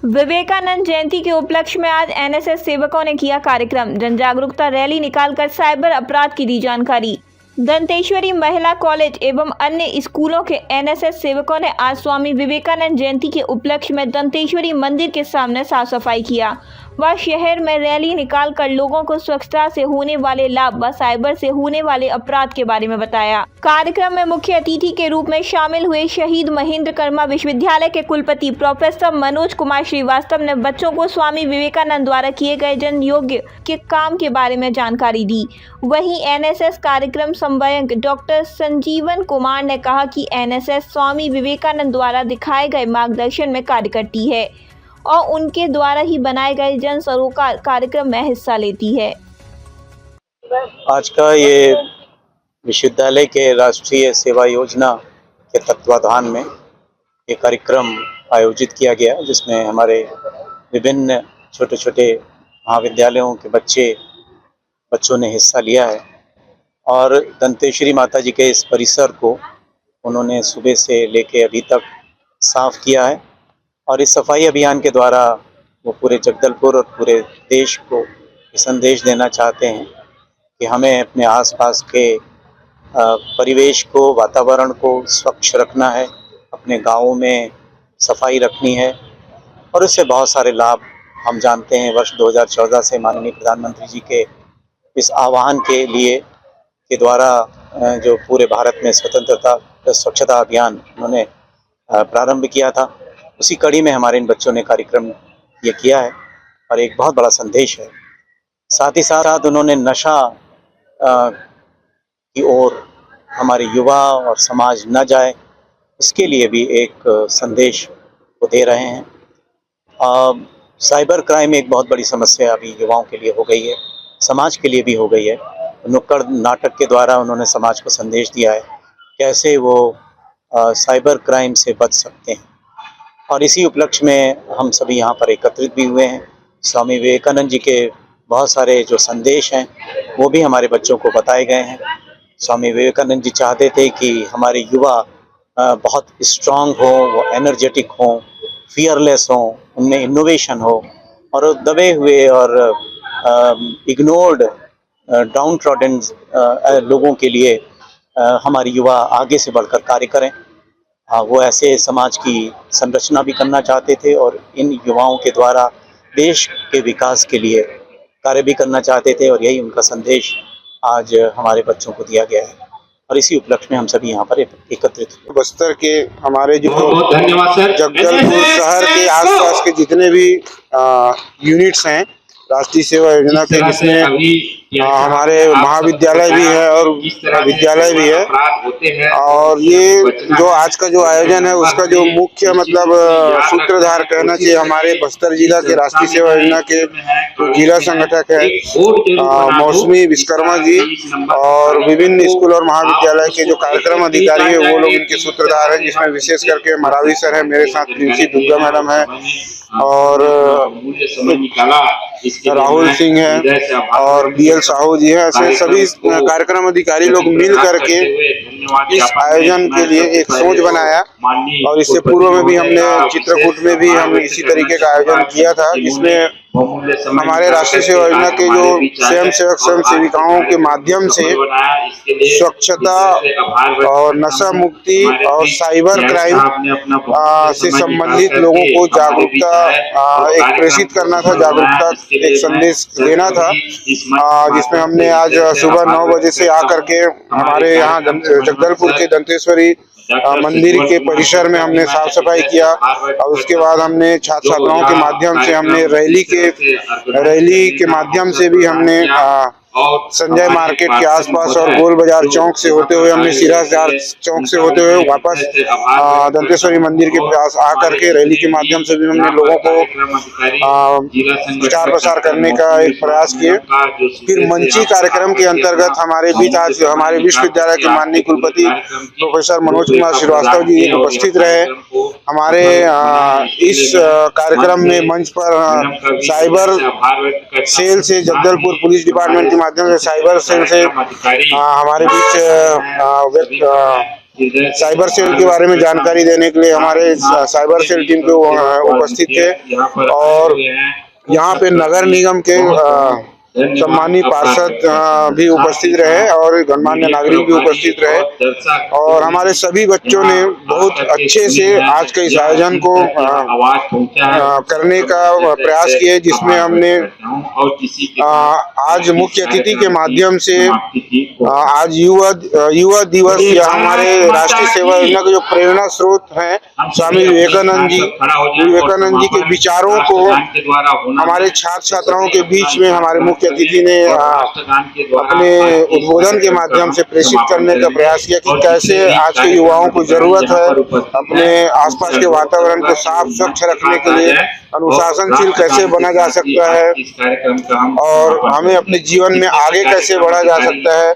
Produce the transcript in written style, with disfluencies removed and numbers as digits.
विवेकानंद जयंती के उपलक्ष्य में आज एनएसएस सेवकों ने किया कार्यक्रम। जन जागरूकता रैली निकालकर साइबर अपराध की दी जानकारी। दंतेश्वरी महिला कॉलेज एवं अन्य स्कूलों के एनएसएस सेवकों ने आज स्वामी विवेकानंद जयंती के उपलक्ष्य में दंतेश्वरी मंदिर के सामने साफ सफाई किया व शहर में रैली निकालकर लोगों को स्वच्छता से होने वाले लाभ व साइबर से होने वाले अपराध के बारे में बताया। कार्यक्रम में मुख्य अतिथि के रूप में शामिल हुए शहीद महेंद्र कर्मा विश्वविद्यालय के कुलपति प्रोफेसर मनोज कुमार श्रीवास्तव ने बच्चों को स्वामी विवेकानंद द्वारा किए गए जन योग्य के काम के बारे में जानकारी दी। वहीं एनएसएस कार्यक्रम समन्वयक डॉक्टर संजीवन कुमार ने कहा कि एनएसएस स्वामी विवेकानंद द्वारा दिखाए गए मार्गदर्शन में कार्य करती है और उनके द्वारा ही बनाए गए जन सरोकार कार्यक्रम में हिस्सा लेती है। आज का ये विश्वविद्यालय के राष्ट्रीय सेवा योजना के तत्वाधान में ये कार्यक्रम आयोजित किया गया, जिसमें हमारे विभिन्न छोटे छोटे महाविद्यालयों के बच्चों ने हिस्सा लिया है और दंतेश्वरी माता जी के इस परिसर को उन्होंने सुबह से लेकर अभी तक साफ किया है। और इस सफाई अभियान के द्वारा वो पूरे जगदलपुर और पूरे देश को संदेश देना चाहते हैं कि हमें अपने आसपास के परिवेश को, वातावरण को स्वच्छ रखना है, अपने गाँवों में सफाई रखनी है और इससे बहुत सारे लाभ हम जानते हैं। वर्ष 2014 से माननीय प्रधानमंत्री जी के इस आह्वान के द्वारा जो पूरे भारत में स्वच्छता अभियान उन्होंने प्रारंभ किया था, उसी कड़ी में हमारे इन बच्चों ने कार्यक्रम ये किया है और एक बहुत बड़ा संदेश है। साथ ही साथ उन्होंने नशा की ओर हमारे युवा और समाज न जाए, इसके लिए भी एक संदेश वो दे रहे हैं। साइबर क्राइम एक बहुत बड़ी समस्या अभी युवाओं के लिए हो गई है, समाज के लिए भी हो गई है। नुक्कड़ नाटक के द्वारा उन्होंने समाज को संदेश दिया है कैसे वो साइबर क्राइम से बच सकते हैं और इसी उपलक्ष्य में हम सभी यहाँ पर एकत्रित भी हुए हैं। स्वामी विवेकानंद जी के बहुत सारे जो संदेश हैं वो भी हमारे बच्चों को बताए गए हैं। स्वामी विवेकानंद जी चाहते थे कि हमारे युवा बहुत स्ट्रांग हो, वो एनर्जेटिक हो, फियरलेस हो, उनमें इनोवेशन हो और दबे हुए और इग्नोर्ड डाउन ट्रॉडन लोगों के लिए हमारे युवा आगे से बढ़कर कार्य करें। वो ऐसे समाज की संरचना भी करना चाहते थे और इन युवाओं के द्वारा देश के विकास के लिए कार्य भी करना चाहते थे और यही उनका संदेश आज हमारे बच्चों को दिया गया है और इसी उपलक्ष्य में हम सभी यहाँ पर एकत्रित हुए। बस्तर के हमारे जो जगदलपुर शहर के आसपास के जितने भी यूनिट्स हैं राष्ट्रीय सेवा योजना के, जिसमें हमारे महाविद्यालय भी है और विद्यालय भी है और ये जो आज का जो आयोजन है उसका जो मुख्य मतलब सूत्रधार कहना चाहिए हमारे बस्तर जिला के राष्ट्रीय सेवा योजना के जो जिला संगठक है मौसमी विश्वकर्मा जी और विभिन्न स्कूल और महाविद्यालय के जो कार्यक्रम अधिकारी है वो लोग इनके सूत्रधार है, जिसमें विशेष करके मरावी सर है, मेरे साथ प्रिंसी दुर्गा मैडम है और राहुल सिंह है और बीएल साहू जी है। ऐसे सभी कार्यक्रम अधिकारी लोग मिल करके इस आयोजन के लिए एक सोच बनाया और इससे पूर्व में भी हमने चित्रकूट में भी हम इसी तरीके का आयोजन किया था, जिसमें हमारे राष्ट्रीय सेवा योजना के जो स्वयं सेवक स्वयं सेविकाओं के माध्यम से स्वच्छता और नशा मुक्ति और साइबर क्राइम से संबंधित लोगों को जागरूकता एक प्रेषित करना था, जागरूकता एक संदेश देना था, जिसमें हमने आज सुबह 9 बजे से आकर के हमारे यहाँ जगदलपुर के दंतेश्वरी मंदिर के परिसर में हमने साफ सफाई किया और उसके बाद हमने छात्र छात्राओं के माध्यम से हमने रैली के माध्यम से भी हमने संजय मार्केट के आसपास और गोल बाजार चौक से होते हुए हमने सिराजदार चौक से होते हुए वापस दंतेश्वरी मंदिर के पास आकर के रैली के माध्यम से भी हमने लोगों को प्रचार प्रसार करने का एक प्रयास किए। फिर मंची कार्यक्रम के अंतर्गत हमारे बीच आज हमारे विश्वविद्यालय के माननीय कुलपति प्रोफेसर मनोज कुमार श्रीवास्तव जी उपस्थित रहे। हमारे इस कार्यक्रम में मंच पर साइबर सेल से जगदलपुर पुलिस डिपार्टमेंट के माध्यम से साइबर सेल से हमारे बीच साइबर सेल के बारे में जानकारी देने के लिए हमारे साइबर सेल टीम के उपस्थित थे। और यहाँ पे नगर निगम के सम्मानित पार्षद भी उपस्थित रहे और गणमान्य नागरिक भी उपस्थित रहे। और हमारे सभी बच्चों ने बहुत अच्छे से आज के इस आयोजन को करने का प्रयास किया, जिसमें हमने आज मुख्य अतिथि के माध्यम से आज युवा दिवस या हमारे राष्ट्रीय सेवा योजना के जो प्रेरणा स्रोत हैं स्वामी विवेकानंद जी के विचारों को हमारे छात्र छात्राओं के बीच में हमारे मुख्य अतिथि ने अपने उद्बोधन के माध्यम से प्रेषित करने का प्रयास किया कि कैसे आज के युवाओं को जरूरत है अपने आसपास के वातावरण को साफ स्वच्छ रखने के लिए अनुशासनशील कैसे बना जा सकता है और हमें अपने जीवन में आगे कैसे बढ़ा जा सकता है।